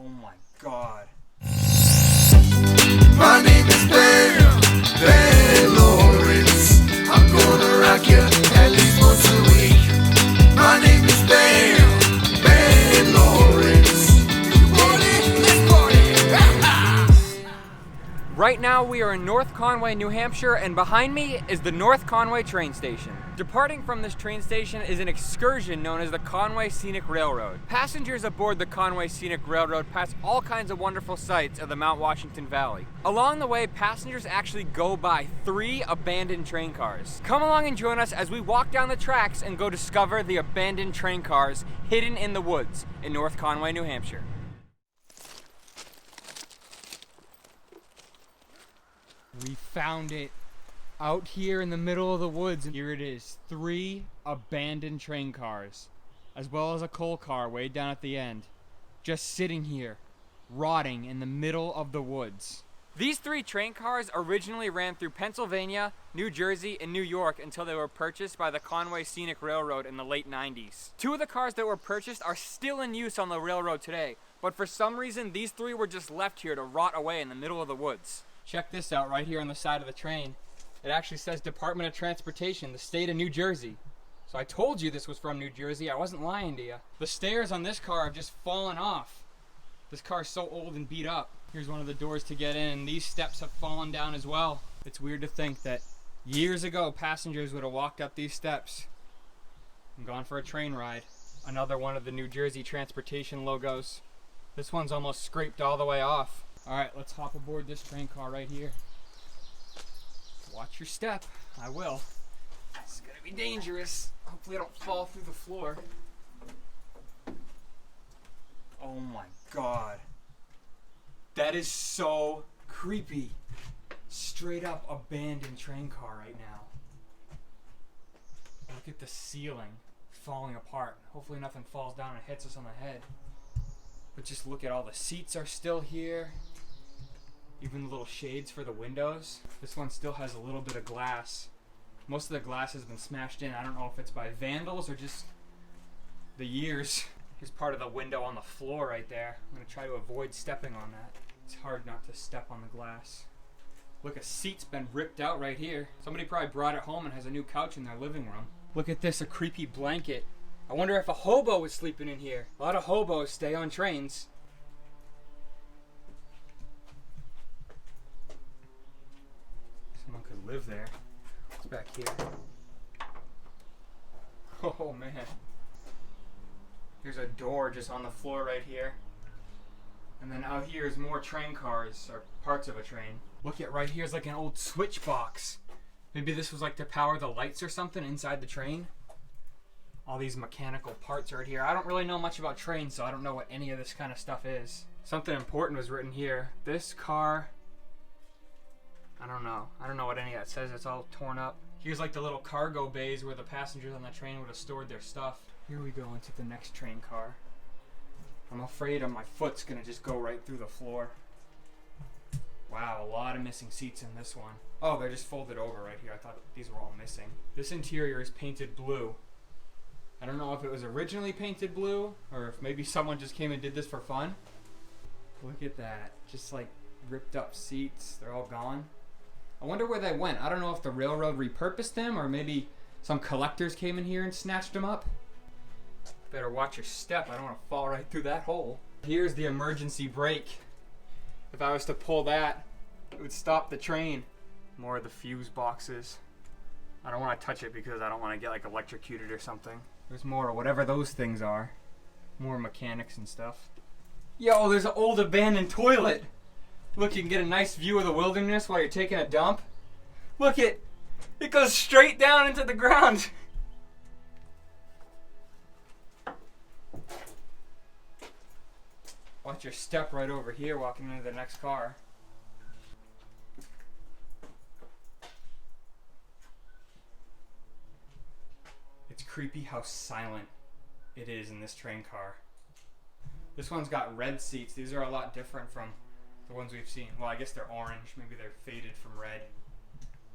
Oh my god. My name is Ben Lawrence. I'm gonna rock you at least once a week. My name is Ben Lawrence. Let's party. Right now we are in North Conway, New Hampshire, and behind me is the North Conway train station. Departing from this train station is an excursion known as the Conway Scenic Railroad. Passengers aboard the Conway Scenic Railroad pass all kinds of wonderful sights of the Mount Washington Valley. Along the way, passengers actually go by 3 abandoned train cars. Come along and join us as we walk down the tracks and go discover the abandoned train cars hidden in the woods in North Conway, New Hampshire. We found it out here in the middle of the woods. Here it is, 3 abandoned train cars, as well as a coal car way down at the end, just sitting here, rotting in the middle of the woods. These 3 train cars originally ran through Pennsylvania, New Jersey, and New York until they were purchased by the Conway Scenic Railroad in the late 90s. 2 of the cars that were purchased are still in use on the railroad today, but for some reason these 3 were just left here to rot away in the middle of the woods. Check this out right here on the side of the train. It actually says Department of Transportation, the state of New Jersey. So I told you this was from New Jersey. I wasn't lying to you. The stairs on this car have just fallen off. This car is so old and beat up. Here's one of the doors to get in. These steps have fallen down as well. It's weird to think that years ago passengers would have walked up these steps and gone for a train ride. Another one of the New Jersey transportation logos. This one's almost scraped all the way off. Alright, let's hop aboard this train car right here. Watch your step. I will. It's gonna be dangerous. Hopefully I don't fall through the floor. Oh my god. That is so creepy. Straight up abandoned train car right now. Look at the ceiling falling apart. Hopefully nothing falls down and hits us on the head. But just look at all the seats are still here. Even the little shades for the windows. This one still has a little bit of glass. Most of the glass has been smashed in. I don't know if it's by vandals or just the years. Here's part of the window on the floor right there. I'm gonna try to avoid stepping on that. It's hard not to step on the glass. Look, a seat's been ripped out right here. Somebody probably brought it home and has a new couch in their living room. Look at this, a creepy blanket. I wonder if a hobo was sleeping in here. A lot of hobos stay on trains. Someone could live there. What's back here? Oh man. Here's a door just on the floor right here. And then out here is more train cars, or parts of a train. Look at right here is like an old switch box. Maybe this was like to power the lights or something inside the train. All these mechanical parts right here. I don't really know much about trains, so I don't know what any of this kind of stuff is. Something important was written here. This car, I don't know. I don't know what any of that says. It's all torn up. Here's like the little cargo bays where the passengers on the train would have stored their stuff. Here we go into the next train car. I'm afraid my foot's gonna just go right through the floor. Wow, a lot of missing seats in this one. Oh, they're just folded over right here. I thought these were all missing. This interior is painted blue. I don't know if it was originally painted blue or if maybe someone just came and did this for fun. Look at that. Just like ripped up seats. They're all gone. I wonder where they went. I don't know if the railroad repurposed them or maybe some collectors came in here and snatched them up. Better watch your step. I don't want to fall right through that hole. Here's the emergency brake. If I was to pull that, it would stop the train. More of the fuse boxes. I don't want to touch it because I don't want to get like electrocuted or something. There's more of whatever those things are. More mechanics and stuff. Yo, there's an old abandoned toilet. Look, you can get a nice view of the wilderness while you're taking a dump. Look it goes straight down into the ground. Watch your step right over here walking into the next car. It's creepy how silent it is in this train car. This one's got red seats. These are a lot different from the ones we've seen. Well, I guess they're orange. Maybe they're faded from red.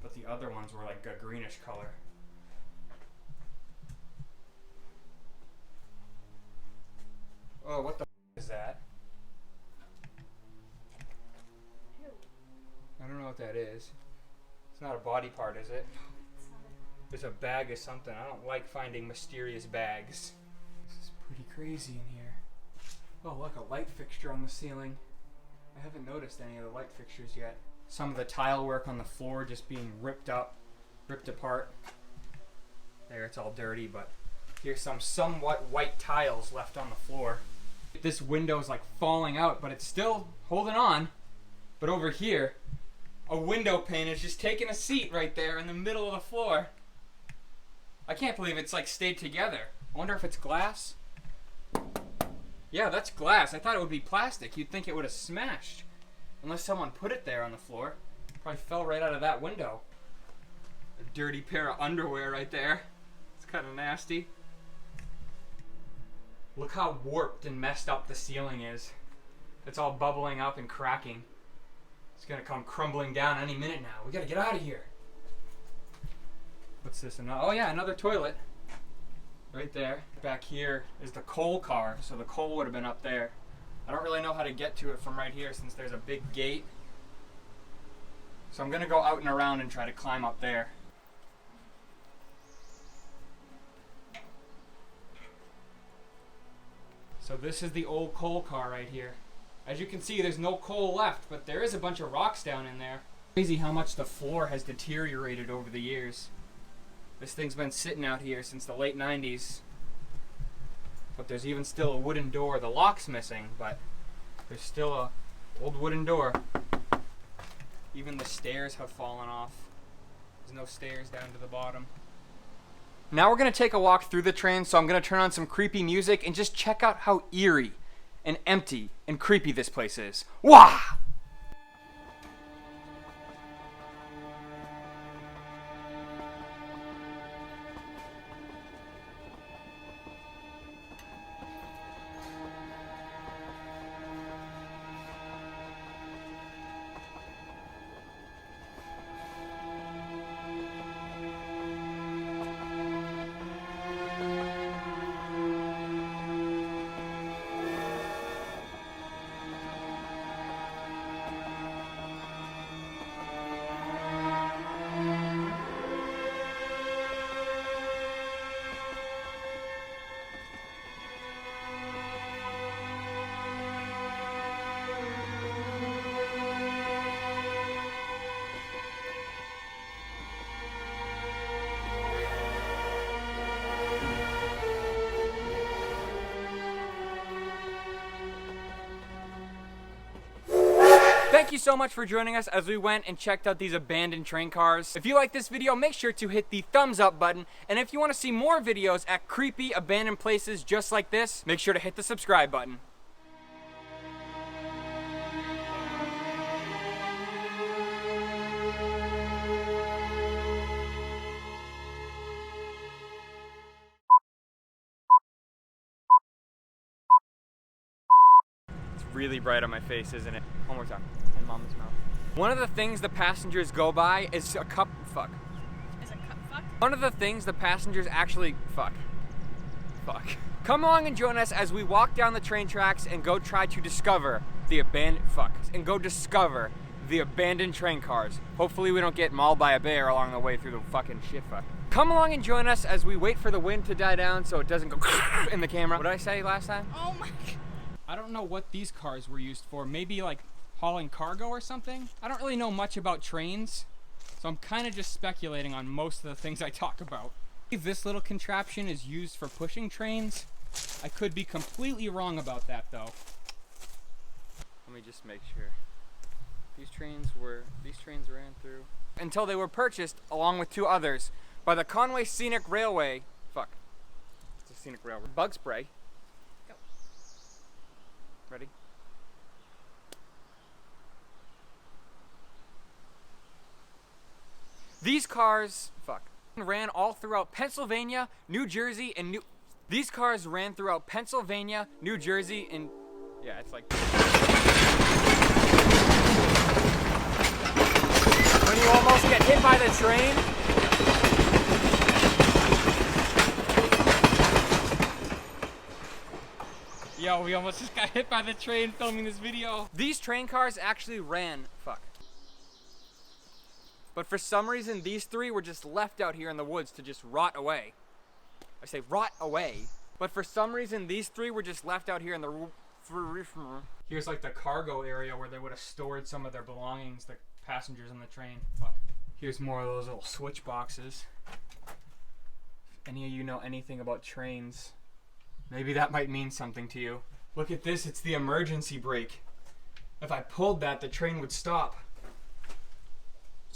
But the other ones were like a greenish color. Oh, what the is that? what that is. It's not a body part, is it? There's a bag of something. I don't like finding mysterious bags. This is pretty crazy in here. Oh, look, a light fixture on the ceiling. I haven't noticed any of the light fixtures yet. Some of the tile work on the floor just being ripped apart. There, it's all dirty, but here's some somewhat white tiles left on the floor. This window's like falling out, but it's still holding on. But over here, a window pane is just taking a seat right there in the middle of the floor. I can't believe it's like stayed together. I wonder if it's glass. Yeah, that's glass. I thought it would be plastic. You'd think it would have smashed. Unless someone put it there on the floor. Probably fell right out of that window. A dirty pair of underwear right there. It's kind of nasty. Look how warped and messed up the ceiling is. It's all bubbling up and cracking. It's gonna come crumbling down any minute now. We gotta get out of here. What's this? Oh yeah, another toilet. Right there. Back here is the coal car, so the coal would have been up there. I don't really know how to get to it from right here since there's a big gate. So I'm gonna go out and around and try to climb up there. So this is the old coal car right here. As you can see, there's no coal left, but there is a bunch of rocks down in there. Crazy how much the floor has deteriorated over the years. This thing's been sitting out here since the late 90s. But there's even still a wooden door. The lock's missing, but there's still a old wooden door. Even the stairs have fallen off. There's no stairs down to the bottom. Now we're going to take a walk through the train, so I'm going to turn on some creepy music and just check out how eerie and empty and creepy this place is. Wah! Thank you so much for joining us as we went and checked out these abandoned train cars. If you like this video, make sure to hit the thumbs up button. And if you want to see more videos at creepy abandoned places just like this, make sure to hit the subscribe button. It's really bright on my face, isn't it? One more time. In Mama's mouth. One of the things the passengers go by is a cup fuck. Is it cup fuck? One of the things the passengers actually fuck. Come along and join us as we walk down the train tracks and go try to discover the abandoned train cars. Hopefully we don't get mauled by a bear along the way through the fucking shit fuck. Come along and join us as we wait for the wind to die down so it doesn't go in the camera. What did I say last time? Oh my god. I don't know what these cars were used for. Maybe like hauling cargo or something? I don't really know much about trains, so I'm kind of just speculating on most of the things I talk about. If this little contraption is used for pushing trains, I could be completely wrong about that though. Let me just make sure. These trains ran through until they were purchased along with two others by the Conway Scenic Railway. Fuck. It's a scenic railroad. Bug spray. Go. Ready? These cars, ran all throughout Pennsylvania, New Jersey, and These cars ran throughout Pennsylvania, New Jersey, and yeah, it's like. When you almost get hit by the train. Yo, we almost just got hit by the train filming this video. These train cars actually ran, But for some reason, these three were just left out here in the woods to just rot away. I say rot away. But for some reason, these three were just left out here in the... Here's like the cargo area where they would have stored some of their belongings, the passengers on the train. Fuck. Here's more of those little switch boxes. If any of you know anything about trains, maybe that might mean something to you. Look at this, it's the emergency brake. If I pulled that, the train would stop.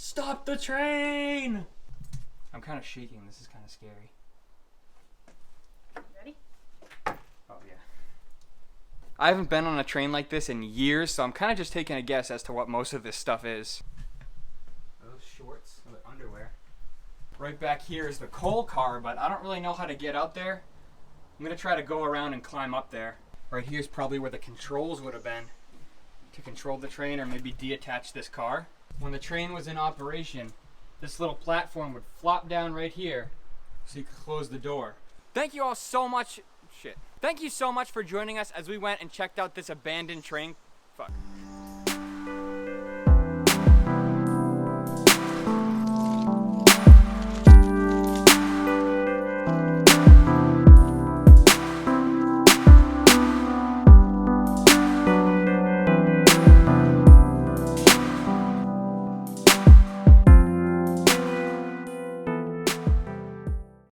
Stop the train! I'm kind of shaking, this is kind of scary. Ready? Oh yeah. I haven't been on a train like this in years, so I'm kind of just taking a guess as to what most of this stuff is. Those shorts, or the underwear. Right back here is the coal car, but I don't really know how to get out there. I'm gonna try to go around and climb up there. Right here's probably where the controls would have been to control the train or maybe deattach this car. When the train was in operation, this little platform would flop down right here so you could close the door. Thank you all so much. Thank you so much for joining us as we went and checked out this abandoned train. Fuck.